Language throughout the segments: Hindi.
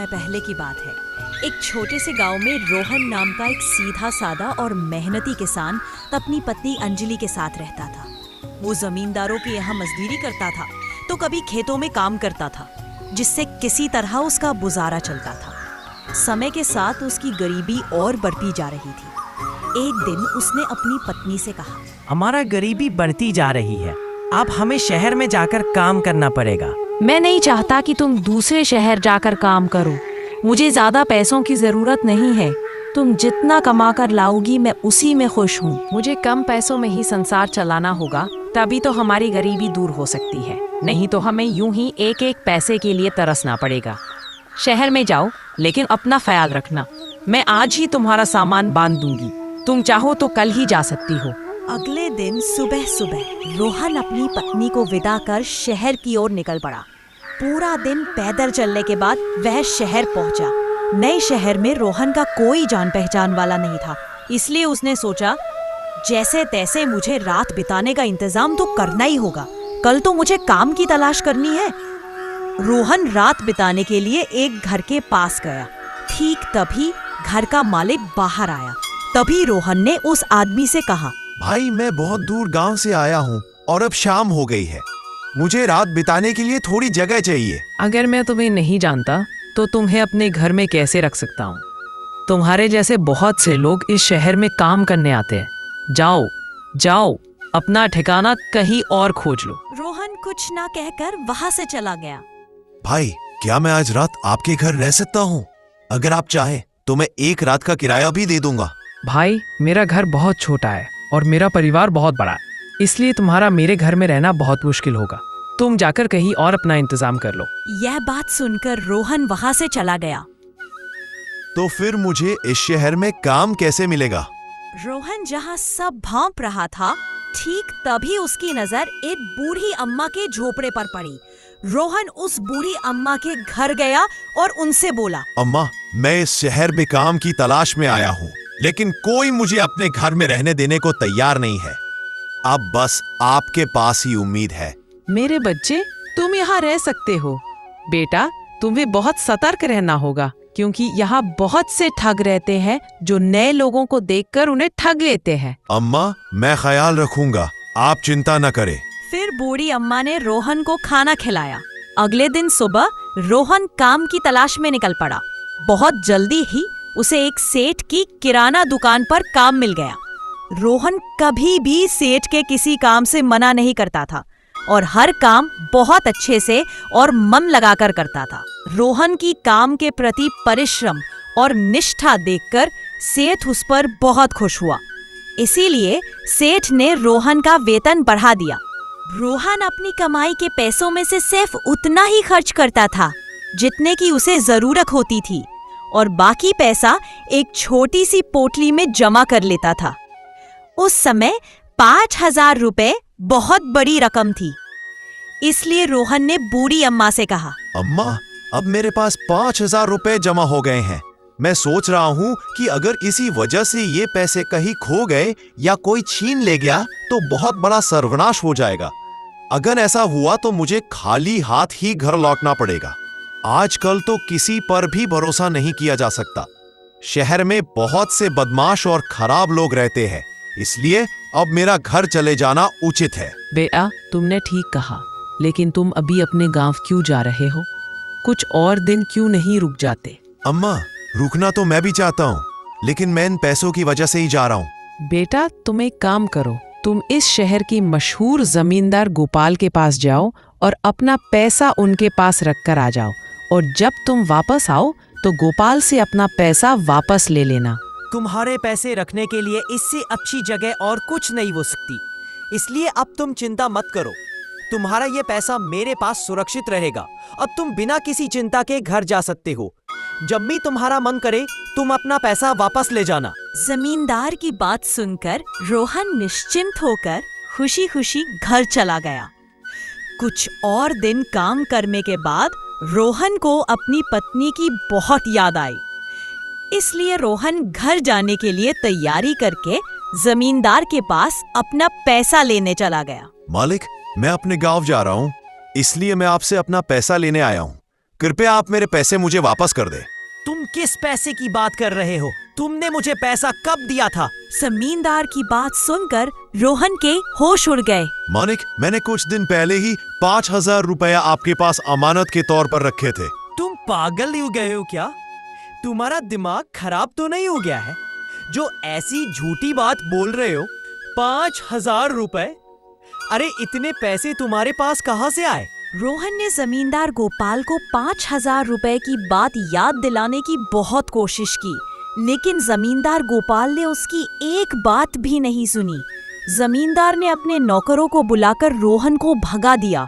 समय पहले की बात है। एक छोटे से गांव में रोहन नाम का एक सीधा सादा और मेहनती किसान अपनी पत्नी अंजलि के साथ रहता था। वो जमींदारों के यहाँ मजदूरी करता था तो कभी खेतों में काम करता था, जिससे किसी तरह उसका गुजारा चलता था। समय के साथ उसकी गरीबी और बढ़ती जा रही थी। एक दिन उसने अपनी पत्नी से कहा, हमारा गरीबी बढ़ती जा रही है, अब हमें शहर में जाकर काम करना पड़ेगा। मैं नहीं चाहता कि तुम दूसरे शहर जाकर काम करो। मुझे ज्यादा पैसों की जरूरत नहीं है। तुम जितना कमा कर लाओगी मैं उसी में खुश हूँ। मुझे कम पैसों में ही संसार चलाना होगा, तभी तो हमारी गरीबी दूर हो सकती है। नहीं तो हमें यूं ही एक एक पैसे के लिए तरसना पड़ेगा। शहर में जाओ, लेकिन अपना ख्याल रखना। मैं आज ही तुम्हारा सामान बांध दूंगी। तुम चाहो तो कल ही जा सकती हो। अगले दिन सुबह सुबह रोहन अपनी पत्नी को विदा कर शहर की ओर निकल पड़ा। पूरा दिन पैदल चलने के बाद वह शहर पहुंचा। नए शहर में रोहन का कोई जान पहचान वाला नहीं था, इसलिए उसने सोचा, जैसे तैसे मुझे रात बिताने का इंतजाम तो करना ही होगा। कल तो मुझे काम की तलाश करनी है। रोहन रात बिताने के लिए एक घर के पास गया। ठीक तभी घर का मालिक बाहर आया। तभी रोहन ने उस आदमी से कहा, भाई मैं बहुत दूर गांव से आया हूँ और अब शाम हो गई है। मुझे रात बिताने के लिए थोड़ी जगह चाहिए। अगर मैं तुम्हें नहीं जानता तो तुम्हें अपने घर में कैसे रख सकता हूँ? तुम्हारे जैसे बहुत से लोग इस शहर में काम करने आते हैं। जाओ जाओ, अपना ठिकाना कहीं और खोज लो। रोहन कुछ ना कहकर वहां से चला गया। भाई क्या मैं आज रात आपके घर रह सकता हूँ? अगर आप चाहे तो मैं एक रात का किराया भी दे दूंगा। भाई, मेरा घर बहुत छोटा है और मेरा परिवार बहुत बड़ा है, इसलिए तुम्हारा मेरे घर में रहना बहुत मुश्किल होगा। तुम जाकर कहीं और अपना इंतजाम कर लो। यह बात सुनकर रोहन वहां से चला गया। तो फिर मुझे इस शहर में काम कैसे मिलेगा? रोहन जहां सब भांप रहा था, ठीक तभी उसकी नजर एक बूढ़ी अम्मा के झोपड़े पर पड़ी। रोहन उस बूढ़ी अम्मा के घर गया और उनसे बोला, अम्मा, मैं इस शहर में काम की तलाश में आया हूँ, लेकिन कोई मुझे अपने घर में रहने देने को तैयार नहीं है। अब बस आपके पास ही उम्मीद है। मेरे बच्चे, तुम यहाँ रह सकते हो। बेटा, तुम्हें बहुत सतर्क रहना होगा, क्योंकि यहाँ बहुत से ठग रहते हैं जो नए लोगों को देखकर उन्हें ठग लेते हैं। अम्मा, मैं ख्याल रखूंगा, आप चिंता न करें। फिर बूढ़ी अम्मा ने रोहन को खाना खिलाया। अगले दिन सुबह रोहन काम की तलाश में निकल पड़ा। बहुत जल्दी ही उसे एक सेठ की किराना दुकान पर काम मिल गया। रोहन कभी भी सेठ के किसी काम से मना नहीं करता था और हर काम बहुत अच्छे से और मन लगाकर करता था। रोहन की काम के प्रति परिश्रम और निष्ठा देखकर सेठ उस पर बहुत खुश हुआ। इसीलिए सेठ ने रोहन का वेतन बढ़ा दिया। रोहन अपनी कमाई के पैसों में से सिर्फ उतना ही खर्च करता था जितने की उसे जरूरत होती थी, और बाकी पैसा एक छोटी सी पोटली में जमा कर लेता था। उस समय 5,000 रुपए बहुत बड़ी रकम थी, इसलिए रोहन ने बूढ़ी अम्मा से कहा, अम्मा, अब मेरे पास 5,000 रुपए जमा हो गए हैं। मैं सोच रहा हूँ कि अगर किसी वजह से ये पैसे कहीं खो गए या कोई छीन ले गया तो बहुत बड़ा सर्वनाश हो जाएगा। अगर ऐसा हुआ तो मुझे खाली हाथ ही घर लौटना पड़ेगा। आजकल तो किसी पर भी भरोसा नहीं किया जा सकता। शहर में बहुत से बदमाश और खराब लोग रहते हैं, इसलिए अब मेरा घर चले जाना उचित है। बेटा, तुमने ठीक कहा, लेकिन तुम अभी अपने गांव क्यों जा रहे हो? कुछ और दिन क्यों नहीं रुक जाते? अम्मा, रुकना तो मैं भी चाहता हूँ, लेकिन मैं इन पैसों की वजह से ही जा रहा हूँ। बेटा, तुम एक काम करो, तुम इस शहर की मशहूर जमींदार गोपाल के पास जाओ और अपना पैसा उनके पास रख कर आ जाओ, और जब तुम वापस आओ तो गोपाल से अपना पैसा वापस ले लेना। तुम्हारे पैसे रखने के लिए इससे अच्छी जगह और कुछ नहीं हो सकती, इसलिए अब तुम चिंता मत करो। तुम्हारा ये पैसा मेरे पास सुरक्षित रहेगा। अब तुम बिना किसी चिंता के घर जा सकते हो। जब भी तुम्हारा मन करे तुम अपना पैसा वापस ले जाना। जमींदार की बात सुनकर रोहन निश्चिंत होकर खुशी खुशी घर चला गया। कुछ और दिन काम करने के बाद रोहन को अपनी पत्नी की बहुत याद आई, इसलिए रोहन घर जाने के लिए तैयारी करके जमींदार के पास अपना पैसा लेने चला गया। मालिक, मैं अपने गांव जा रहा हूँ, इसलिए मैं आपसे अपना पैसा लेने आया हूँ। कृपया आप मेरे पैसे मुझे वापस कर दे। तुम किस पैसे की बात कर रहे हो? तुमने मुझे पैसा कब दिया था? जमींदार की बात सुनकर रोहन के होश उड़ गए। मानिक, मैंने कुछ दिन पहले ही 5,000 रुपया आपके पास अमानत के तौर पर रखे थे। तुम पागल हो गए हो क्या? तुम्हारा दिमाग खराब तो नहीं हो गया है जो ऐसी झूठी बात बोल रहे हो? 5,000 रुपए? अरे इतने पैसे तुम्हारे पास कहाँ से आए? रोहन ने जमींदार गोपाल को 5,000 रुपए की बात याद दिलाने की बहुत कोशिश की, लेकिन जमींदार गोपाल ने उसकी एक बात भी नहीं सुनी। जमींदार ने अपने नौकरों को बुलाकर रोहन को भगा दिया।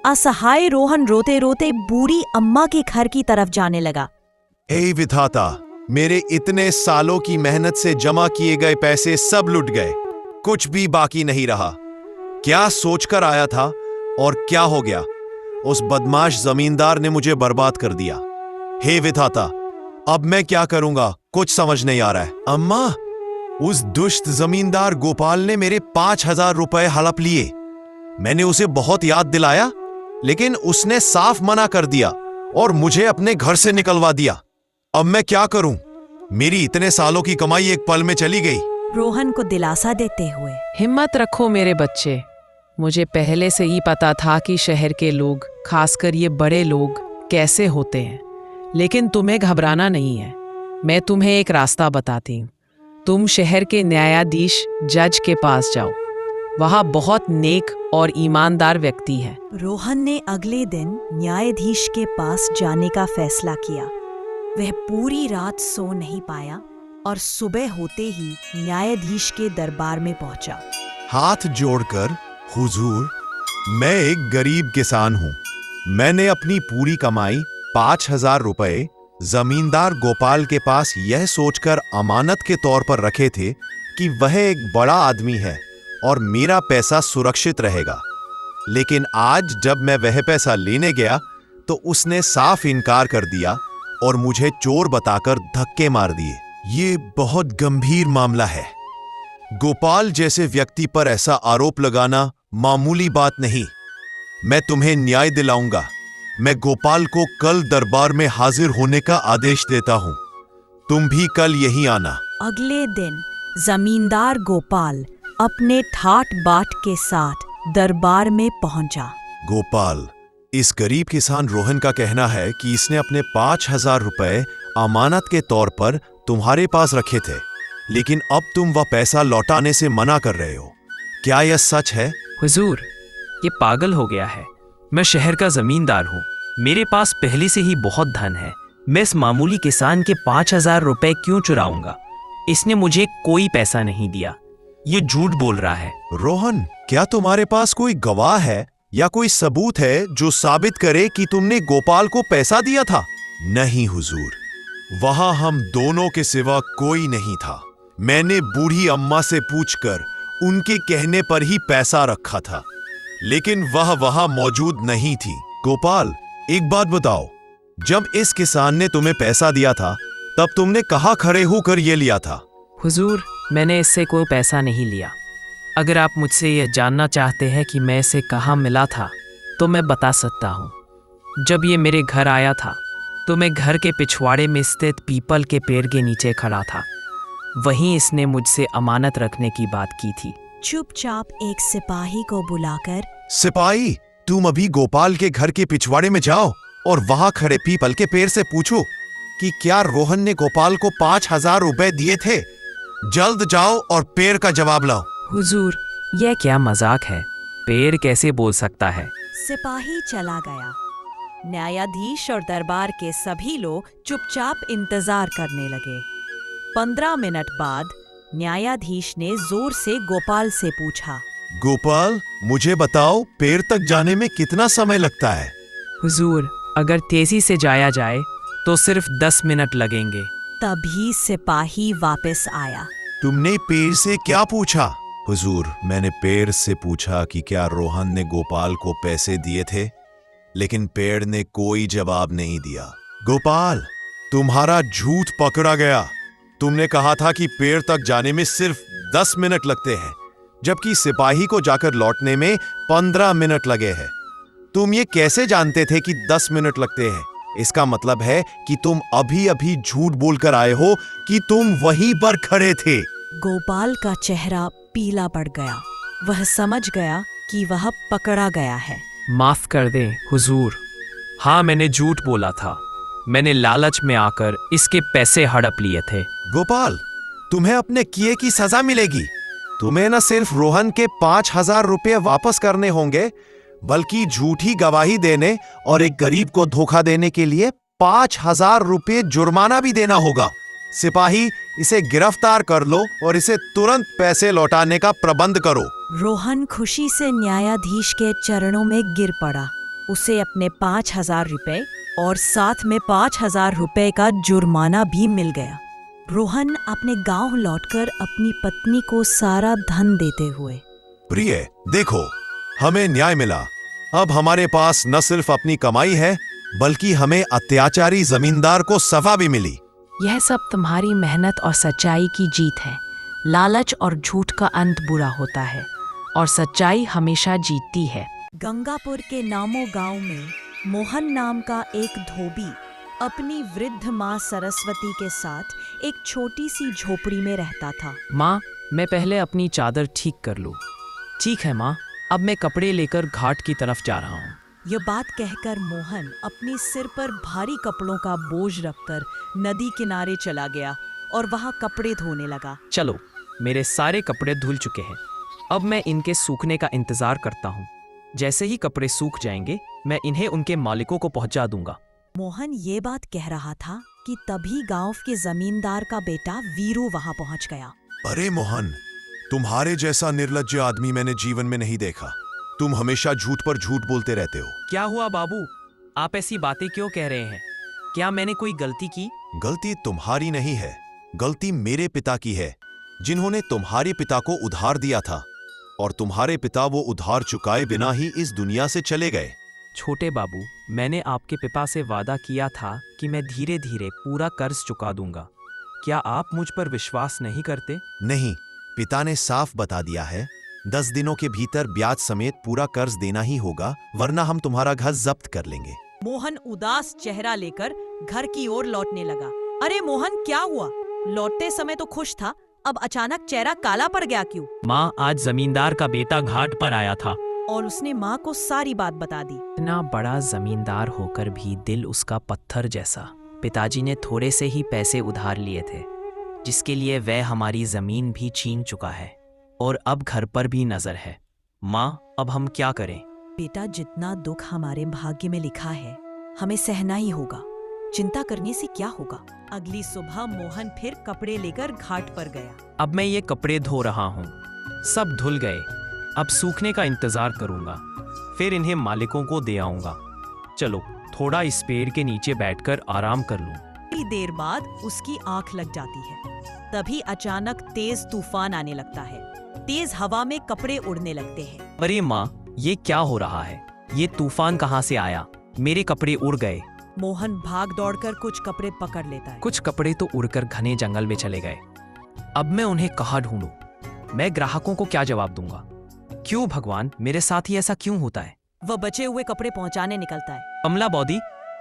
असहाय रोहन रोते रोते बूढ़ी अम्मा के घर की तरफ जाने लगा। हे विधाता, मेरे इतने सालों की मेहनत से जमा किए गए पैसे सब लुट गए, कुछ भी बाकी नहीं रहा। क्या सोचकर आया था और क्या हो गया? उस बदमाश जमींदार ने मुझे बर्बाद कर दिया। हे विधाता, अब मैं क्या करूंगा, कुछ समझ नहीं आ रहा है। अम्मा, उस दुष्ट जमींदार गोपाल ने मेरे 5,000 रुपए हड़प लिए। मैंने उसे बहुत याद दिलाया, लेकिन उसने साफ मना कर दिया और मुझे अपने घर से निकलवा दिया। अब मैं क्या करूं? मेरी इतने सालों की कमाई एक पल में चली गई। रोहन को दिलासा देते हुए, हिम्मत रखो मेरे बच्चे। मुझे पहले से ही पता था कि शहर के लोग, खासकर ये बड़े लोग, कैसे होते हैं। लेकिन तुम्हें घबराना नहीं है। मैं तुम्हें एक रास्ता बताती हूँ। तुम शहर के न्यायाधीश जज के पास जाओ। वहाँ बहुत नेक और ईमानदार व्यक्ति है। रोहन ने अगले दिन न्यायाधीश के पास जाने का फैसला किया। वह पूरी रात सो नहीं पाया और सुबह होते ही न्यायाधीश के दरबार में पहुंचा। हाथ जोड़कर, हुजूर, मैं एक गरीब किसान हूं। मैंने अपनी पूरी कमाई 5,000 रुपए जमींदार गोपाल के पास यह सोचकर अमानत के तौर पर रखे थे कि वह एक बड़ा आदमी है और मेरा पैसा सुरक्षित रहेगा। लेकिन आज जब मैं वह पैसा लेने गया तो उसने साफ इनकार कर दिया और मुझे चोर बताकर धक्के मार दिए। ये बहुत गंभीर मामला है। गोपाल जैसे व्यक्ति पर ऐसा आरोप लगाना मामूली बात नहीं। मैं तुम्हें न्याय दिलाऊंगा। मैं गोपाल को कल दरबार में हाजिर होने का आदेश देता हूं। तुम भी कल यहीं आना। अगले दिन जमींदार गोपाल अपने ठाट बाट के साथ दरबार में पहुंचा। गोपाल, इस गरीब किसान रोहन का कहना है कि इसने अपने 5,000 रुपए अमानत के तौर पर तुम्हारे पास रखे थे, लेकिन अब तुम वह पैसा लौटाने से मना कर रहे हो। क्या यह सच है? हुजूर, ये पागल हो गया है। मैं शहर का जमींदार हूँ। मेरे पास पहले से ही बहुत धन है। मैं इस मामूली किसान के 5,000 रुपए क्यों चुराऊंगा? इसने मुझे कोई पैसा नहीं दिया। ये झूठ बोल रहा है। रोहन, क्या तुम्हारे पास कोई गवाह है या कोई सबूत है जो साबित करे कि तुमने गोपाल को पैसा दिया था? नहीं हुजूर, वहां हम दोनों के सिवा कोई नहीं था। मैंने बूढ़ी अम्मा से पूछकर उनके कहने पर ही पैसा रखा था, लेकिन वह वहां मौजूद नहीं थी। गोपाल, एक बात बताओ, जब इस किसान ने तुम्हें पैसा दिया था तब तुमने कहाँ खड़े होकर ये लिया था? हुजूर, मैंने इससे कोई पैसा नहीं लिया। अगर आप मुझसे यह जानना चाहते हैं कि मैं इसे कहाँ मिला था तो मैं बता सकता हूँ। जब ये मेरे घर आया था तो मैं घर के पिछवाड़े में स्थित पीपल के पेड़ के नीचे खड़ा था। वहीं इसने मुझसे अमानत रखने की बात की थी। चुपचाप एक सिपाही को बुलाकर, सिपाही, तुम अभी गोपाल के घर के पिछवाड़े में जाओ और वहां खड़े पीपल के पेड़ से पूछो कि क्या रोहन ने गोपाल को 5,000 रुपए दिए थे। जल्द जाओ और पेड़ का जवाब लाओ। हुजूर, यह क्या मजाक है? पेड़ कैसे बोल सकता है? सिपाही चला गया। न्यायाधीश और दरबार के सभी लोग चुपचाप इंतजार करने लगे। 15 मिनट बाद न्यायाधीश ने जोर से गोपाल से पूछा, गोपाल, मुझे बताओ, पेड़ तक जाने में कितना समय लगता है? हुजूर, अगर तेजी से जाया जाए तो सिर्फ 10 मिनट लगेंगे। तभी सिपाही वापस आया। तुमने पेड़ से क्या पूछा? हुजूर, मैंने पेड़ से पूछा कि क्या रोहन ने गोपाल को पैसे दिए थे, लेकिन पेड़ ने कोई जवाब नहीं दिया। गोपाल, तुम्हारा झूठ पकड़ा गया। तुमने कहा था कि पेड़ तक जाने में सिर्फ 10 मिनट लगते हैं, जबकि सिपाही को जाकर लौटने में 15 मिनट लगे हैं। तुम ये कैसे जानते थे कि 10 मिनट लगते हैं? इसका मतलब है कि तुम अभी अभी झूठ बोलकर आए हो कि तुम वहीं पर खड़े थे। गोपाल का चेहरा पीला पड़ गया। वह समझ गया कि वह पकड़ा गया है। माफ कर दें हुजूर। हाँ, मैंने झूठ बोला था। मैंने लालच में आकर इसके पैसे हड़प लिए थे। गोपाल, तुम्हें अपने किए की सजा मिलेगी। तुम्हें न सिर्फ रोहन के 5,000 रुपये वापस करने होंगे, बल्कि झूठी गवाही देने और एक गरीब को धोखा देने के लिए 5,000 रुपये जुर्माना भी देना होगा। सिपाही, इसे गिरफ्तार कर लो और इसे तुरंत पैसे लौटाने का प्रबंध करो। रोहन खुशी से न्यायाधीश के चरणों में गिर पड़ा। उसे अपने 5,000 रुपए और साथ में 5,000 रुपए का जुर्माना भी मिल गया। रोहन अपने गांव लौटकर अपनी पत्नी को सारा धन देते हुए, प्रिय, देखो, हमें न्याय मिला। अब हमारे पास न सिर्फ अपनी कमाई है, बल्कि हमें अत्याचारी जमींदार को सजा भी मिली। यह सब तुम्हारी मेहनत और सच्चाई की जीत है। लालच और झूठ का अंत बुरा होता है और सच्चाई हमेशा जीतती है। गंगापुर के नामो गांव में मोहन नाम का एक धोबी अपनी वृद्ध माँ सरस्वती के साथ एक छोटी सी झोपड़ी में रहता था। माँ, मैं पहले अपनी चादर ठीक कर लूँ। ठीक है माँ, अब मैं कपड़े लेकर घाट की तरफ जा रहा हूँ। यह बात कहकर मोहन अपने सिर पर भारी कपड़ों का बोझ रखकर नदी किनारे चला गया और वहां कपड़े धोने लगा। चलो, मेरे सारे कपड़े धुल चुके हैं। अब मैं इनके सूखने का इंतजार करता हूँ। जैसे ही कपड़े सूख जाएंगे, मैं इन्हें उनके मालिकों को पहुंचा दूंगा। मोहन ये बात कह रहा था कि तभी गांव के जमींदार का बेटा वीरू वहां पहुंच गया। अरे मोहन, तुम्हारे जैसा निर्लज्ज आदमी मैंने जीवन में नहीं देखा। तुम हमेशा झूठ पर झूठ बोलते रहते हो। क्या हुआ बाबू? आप ऐसी बातें क्यों कह रहे हैं? क्या मैंने कोई गलती की? गलती तुम्हारी नहीं है, गलती मेरे पिता की है, जिन्होंने तुम्हारे पिता को उधार दिया था और तुम्हारे पिता वो उधार चुकाए बिना ही इस दुनिया से चले गए। छोटे बाबू, मैंने आपके पिता से वादा किया था कि मैं धीरे धीरे पूरा कर्ज चुका दूंगा। क्या आप मुझ पर विश्वास नहीं करते? नहीं, पिता ने साफ बता दिया है, 10 दिनों के भीतर ब्याज समेत पूरा कर्ज देना ही होगा, वरना हम तुम्हारा घर जब्त कर लेंगे। मोहन उदास चेहरा लेकर घर की ओर लौटने लगा। अरे मोहन, क्या हुआ? लौटते समय तो खुश था, अब अचानक चेहरा काला पड़ गया क्यों? माँ, आज जमींदार का बेटा घाट पर आया था और उसने माँ को सारी बात बता दी। इतना बड़ा जमींदार होकर भी दिल उसका पत्थर जैसा। पिताजी ने थोड़े से ही पैसे उधार लिए थे, जिसके लिए वह हमारी जमीन भी छीन चुका है और अब घर पर भी नजर है। माँ, अब हम क्या करें? बेटा, जितना दुख हमारे भाग्य में लिखा है, हमें सहना ही होगा। चिंता करने से क्या होगा? अगली सुबह मोहन फिर कपड़े लेकर घाट पर गया। अब मैं ये कपड़े धो रहा हूँ। सब धुल गए। अब सूखने का इंतजार करूंगा, फिर इन्हें मालिकों को दे आऊंगा। चलो, थोड़ा इस पेड़ के नीचे बैठकर आराम कर लूं। थोड़ी देर बाद उसकी आंख लग जाती है। तभी अचानक तेज तूफान आने लगता है। तेज हवा में कपड़े उड़ने लगते हैं। अरे माँ, ये क्या हो रहा है? ये तूफान कहाँ से आया? मेरे कपड़े उड़ गए। मोहन भाग दौड़कर कुछ कपड़े पकड़ लेता है। कुछ कपड़े तो उड़कर घने जंगल में चले गए। अब मैं उन्हें कहाँ ढूंढूं? मैं ग्राहकों को क्या जवाब दूंगा? क्यों भगवान, मेरे साथ ही ऐसा क्यों होता है? वह बचे हुए कपड़े पहुंचाने निकलता है। कमला बौदी,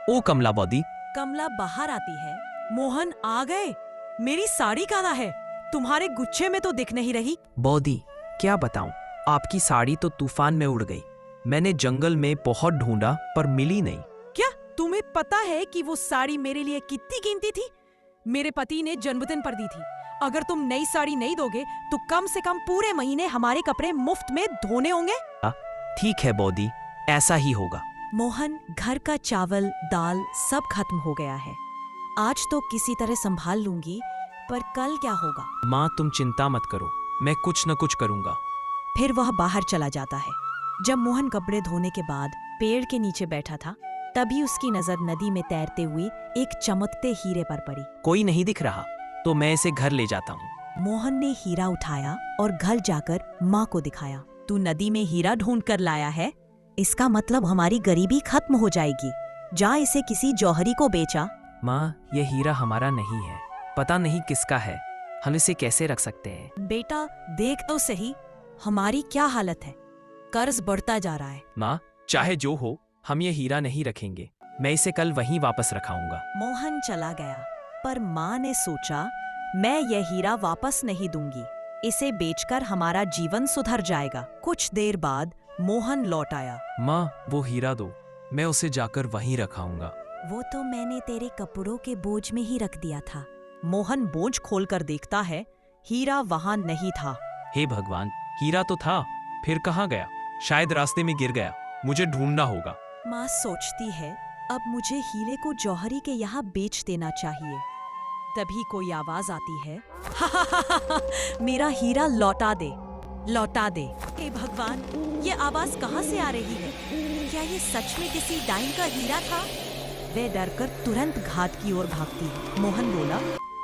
ओ कमला बौदी। कमला बाहर आती है। मोहन, आ गए? मेरी साड़ी कहाँ है? तुम्हारे गुच्छे में तो दिख नहीं रही। बौदी, क्या बताऊं, आपकी साड़ी तो तूफान में उड़ गई। मैंने जंगल में बहुत ढूंढा पर मिली नहीं। क्या तुम्हें पता है कि वो साड़ी मेरे लिए कितनी कीमती थी? मेरे पति ने जन्मदिन पर दी थी। अगर तुम नई साड़ी नहीं दोगे तो कम से कम पूरे महीने हमारे कपड़े मुफ्त में धोने होंगे। ठीक है बौदी, ऐसा ही होगा। मोहन, घर का चावल दाल सब खत्म हो गया है। आज तो किसी तरह संभाल लूंगी, पर कल क्या होगा? माँ, तुम चिंता मत करो, मैं कुछ न कुछ करूंगा। फिर वह बाहर चला जाता है। जब मोहन कपड़े धोने के बाद पेड़ के नीचे बैठा था, तभी उसकी नजर नदी में तैरते हुए एक चमकते हीरे पर पड़ी। कोई नहीं दिख रहा तो मैं इसे घर ले जाता हूँ। मोहन ने हीरा उठाया और घर जाकर माँ को दिखाया। तू नदी में हीरा ढूंढ कर लाया है, इसका मतलब हमारी गरीबी खत्म हो जाएगी। जा इसे किसी जौहरी को बेचा। माँ, यह हीरा हमारा नहीं है, पता नहीं किसका है। हम इसे कैसे रख सकते हैं? बेटा, देख तो सही हमारी क्या हालत है। कर्ज बढ़ता जा रहा है। माँ, चाहे जो हो, हम ये हीरा नहीं रखेंगे। मैं इसे कल वहीं वापस रखाऊंगा। मोहन चला गया, पर माँ ने सोचा, मैं यह हीरा वापस नहीं दूंगी, इसे बेचकर हमारा जीवन सुधर जाएगा। कुछ देर बाद मोहन लौट आया। माँ, वो हीरा दो, मैं उसे जाकर वहीं रखाऊंगा। वो तो मैंने तेरे कपड़ों के बोझ में ही रख दिया था। मोहन बोझ खोलकर देखता है, हीरा वहां नहीं था। हे भगवान, हीरा तो था, फिर कहाँ गया? शायद रास्ते में गिर गया, मुझे ढूंढना होगा। माँ सोचती है, अब मुझे हीरे को जौहरी के यहाँ बेच देना चाहिए। तभी कोई आवाज आती है, मेरा हीरा लौटा दे, लौटा दे। हे भगवान, ये आवाज कहाँ से आ रही है? क्या ये सच में किसी डाइन का हीरा था? वह डरकर तुरंत घाट की ओर भागती है। मोहन बोला,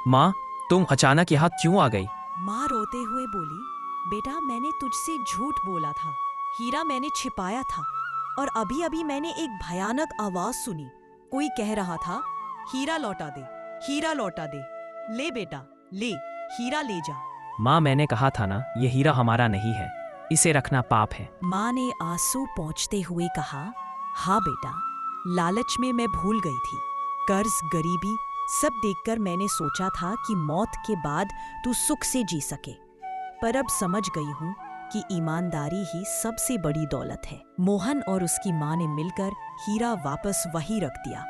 माँ, तुम अचानक यहाँ क्यों आ गई? माँ रोते हुए बोली, बेटा मैंने तुझसे झूठ बोला था, हीरा मैंने छिपाया था, और अभी अभी मैंने एक भयानक आवाज सुनी। कोई कह रहा था, हीरा लौटा दे, हीरा लौटा दे। ले बेटा, ले, हीरा ले जा। माँ, मैंने कहा था ना, ये हीरा हमारा नहीं है, इसे रखना पाप है। माँ ने आंसू पोंछते हुए कहा, हाँ बेटा, लालच में मैं भूल गई थी। कर्ज, गरीबी सब देखकर मैंने सोचा था कि मौत के बाद तू सुख से जी सके, पर अब समझ गई हूँ कि ईमानदारी ही सबसे बड़ी दौलत है। मोहन और उसकी माँ ने मिलकर हीरा वापस वहीं रख दिया,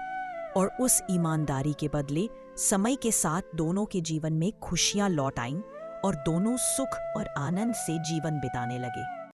और उस ईमानदारी के बदले समय के साथ दोनों के जीवन में खुशियां लौट आईं और दोनों सुख और आनंद से जीवन बिताने लगे।